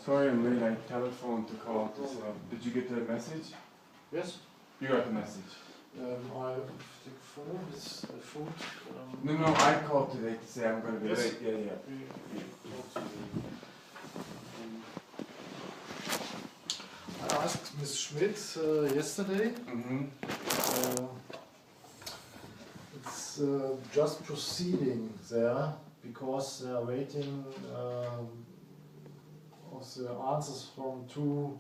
Sorry I'm late, I telephoned to call this up. Did you get the message? Yes. You got the message? I think phone is food. No, I called today to say I'm going to be Yes. late. Yeah. We talked to I asked Ms. Schmidt yesterday. It's just proceeding there because they are waiting of the answers from two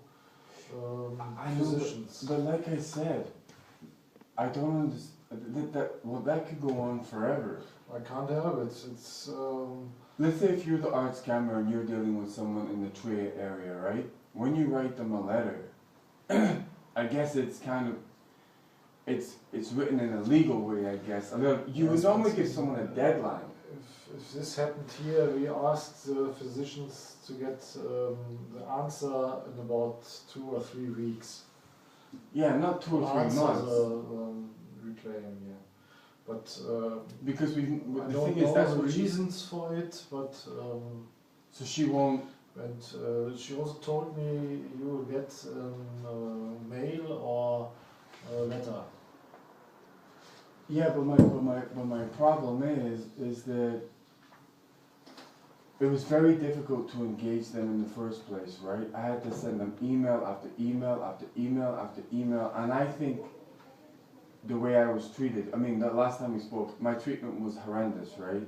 physicians. But like I said, I don't understand. That could go on forever. I can't help it. It's. Let's say if you're the Arztkammer and you're dealing with someone in the Trier area, right? When you write them a letter, I guess it's kind of, it's written in a legal way, I guess. You would normally give someone a deadline. If this happened here, we asked the physicians to get the answer in about 2 or 3 weeks. Yeah, not 2 or 3 months. Reclaim, yeah. But because I the don't thing is, know that's the what reasons for it, but so she won't. And she also told me you will get mail or a letter. Yeah, but my problem is that it was very difficult to engage them in the first place, right? I had to send them email after email after email after email, and I think the way I was treated, I mean, the last time we spoke, my treatment was horrendous, right?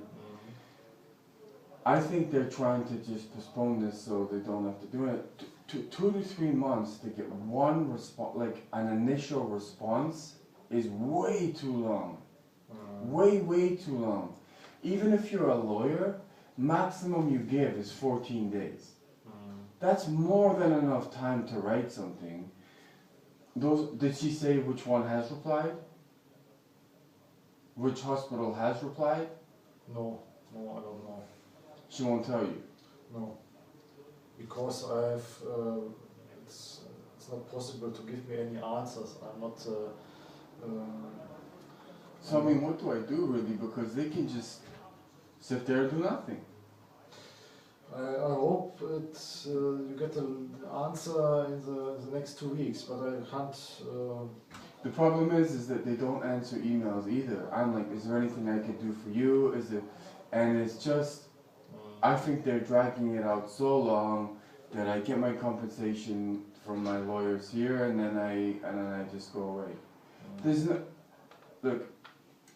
I think they're trying to just postpone this so they don't have to do it. 2 to 3 months to get one response, like an initial response, is way too long. Way too long. Even if you're a lawyer, maximum you give is 14 days. That's more than enough time to write something. Did she say which one has replied? Which hospital has replied? No, I don't know. She won't tell you? No. Because it's not possible to give me any answers. I'm not... So I mean, what do I do really? Because they can just sit there and do nothing. I hope you get an answer in the next 2 weeks, but I can't... The problem is that they don't answer emails either. I'm like, is there anything I could do for you? And it's just, I think they're dragging it out so long that I get my compensation from my lawyers here, and then I just go away. There's no, look,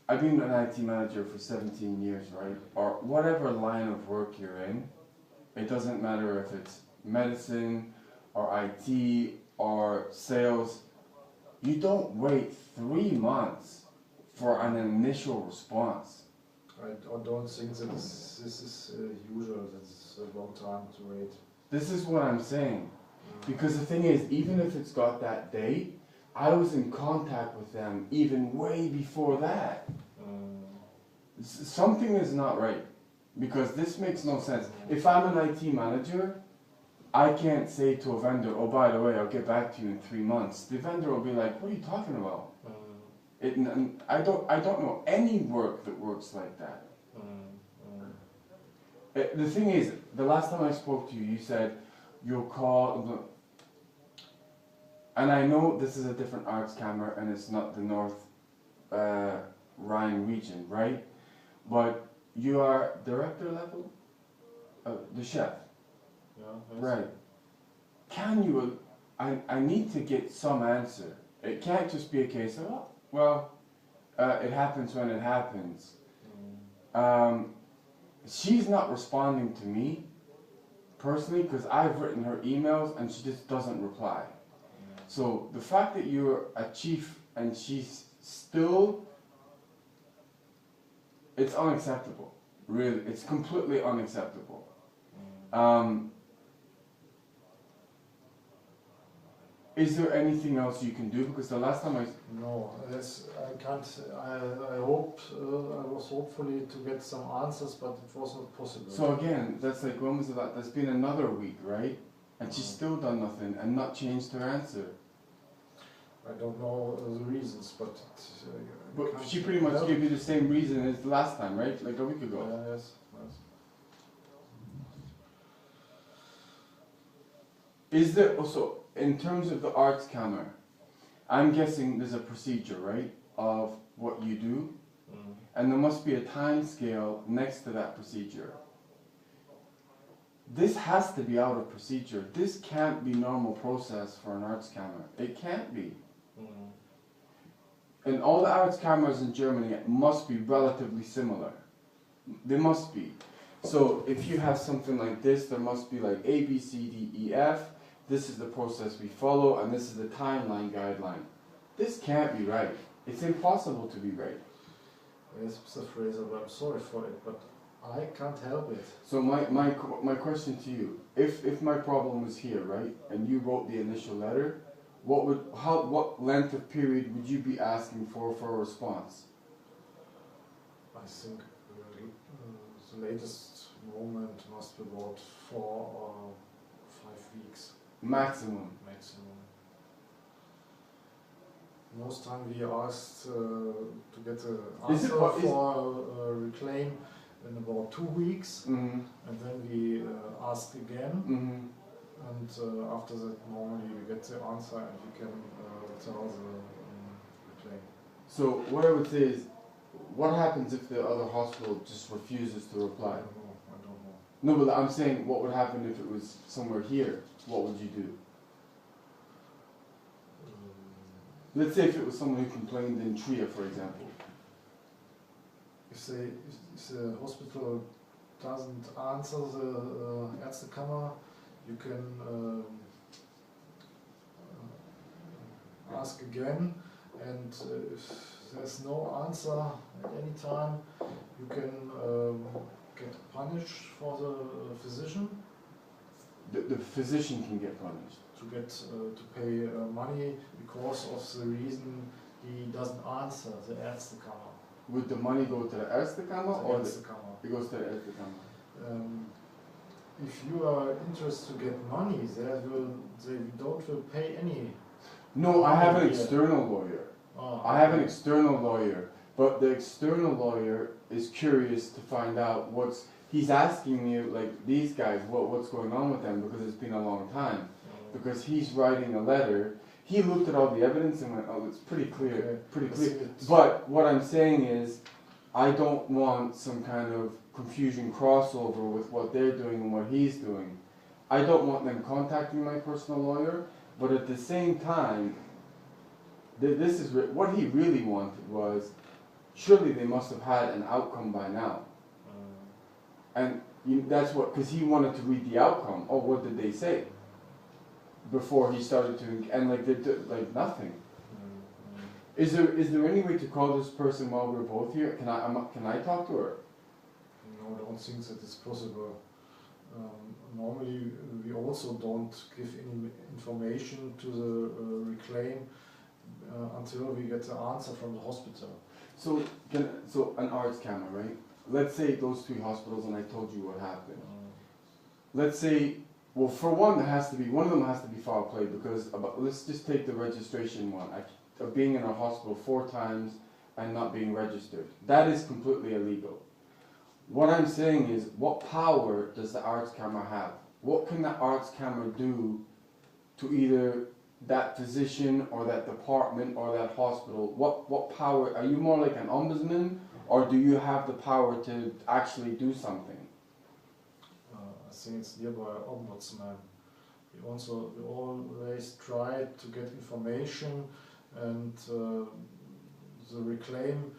I've been an IT manager for 17 years, right? Or whatever line of work you're in. It doesn't matter if it's medicine or IT or sales. You don't wait 3 months for an initial response. I don't think that this is usual. That's a long time to wait. This is what I'm saying. Because the thing is, even if it's got that date, I was in contact with them even way before that. Something is not right. Because this makes no sense. If I'm an IT manager, I can't say to a vendor, oh, by the way, I'll get back to you in 3 months. The vendor will be like, what are you talking about? I don't know any work that works like that. The thing is, the last time I spoke to you, you said you'll call, and I know this is a different Arztkammer and it's not the North Rhine region, right? But you are director level? The chef? Yeah, yes. Right. Can you, I need to get some answer. It can't just be a case of, oh, well, it happens when it happens. She's not responding to me, personally, because I've written her emails and she just doesn't reply. So the fact that you're a chief and she's still, it's unacceptable. Really, it's completely unacceptable. Is there anything else you can do? Because the last time No, I can't. I hope I was hopefully to get some answers, but it was not possible. So again, that's like, when was that? That's been another week, right? And she's still done nothing and not changed her answer. I don't know the reasons, but she pretty much gave you the same reason as the last time, right? Like a week ago. Yes. Is there also, in terms of the Arztkammer, I'm guessing there's a procedure, right, of what you do, and there must be a time scale next to that procedure. This has to be out of procedure. This can't be normal process for an Arztkammer. It can't be. And all the Arztkammers in Germany must be relatively similar. They must be. So if you have something like this, there must be like A, B, C, D, E, F. This is the process we follow, and this is the timeline guideline. This can't be right. It's impossible to be right. Yes, Mr. Fraser, but I'm sorry for it, but I can't help it. So my question to you, if my problem was here, right, and you wrote the initial letter, what length of period would you be asking for a response? I think the latest moment must be about 4 or 5 weeks. Maximum. Most time we asked to get an answer for a reclaim in about 2 weeks, and then we ask again, and after that normally we get the answer and we can tell the reclaim. So what I would say is, what happens if the other hospital just refuses to reply? I don't know. No, but I'm saying, what would happen if it was somewhere here? What would you do? Let's say if it was someone who complained in Trier, for example. If the hospital doesn't answer the Arztkammer, you can ask again, and if there's no answer at any time, you can get punished for the physician. The physician can get punished. To pay money because of the reason he doesn't answer the Arztkammer. Would the money go to the Arztkammer or Arztkammer? It goes to the Arztkammer. If you are interested to get money, they don't pay any. No, I have an external lawyer. I have an external lawyer, but the external lawyer is curious to find out he's asking me, like, these guys, what's going on with them, because it's been a long time. Because he's writing a letter, he looked at all the evidence and went, oh, it's pretty clear, pretty clear. But what I'm saying is, I don't want some kind of confusion crossover with what they're doing and what he's doing. I don't want them contacting my personal lawyer, but at the same time, this is what he really wanted was, surely they must have had an outcome by now. And that's what, because he wanted to read the outcome. Oh, what did they say? Before he started to, and like nothing. Is there any way to call this person while we're both here? Can I talk to her? No, I don't think that it's possible. Normally, we also don't give any information to the reclaim until we get the answer from the hospital. So an Arztkammer, right? Let's say those 3 hospitals, and I told you what happened. Let's say, well, for one, one of them has to be foul play, because let's just take the registration one. Of being in a hospital 4 times and not being registered. That is completely illegal. What I'm saying is, what power does the Arztkammer have? What can the Arztkammer do to either that physician or that department or that hospital? What power? Are you more like an ombudsman, or do you have the power to actually do something? I think it's nearby ombudsman. We always try to get information, and the reclaim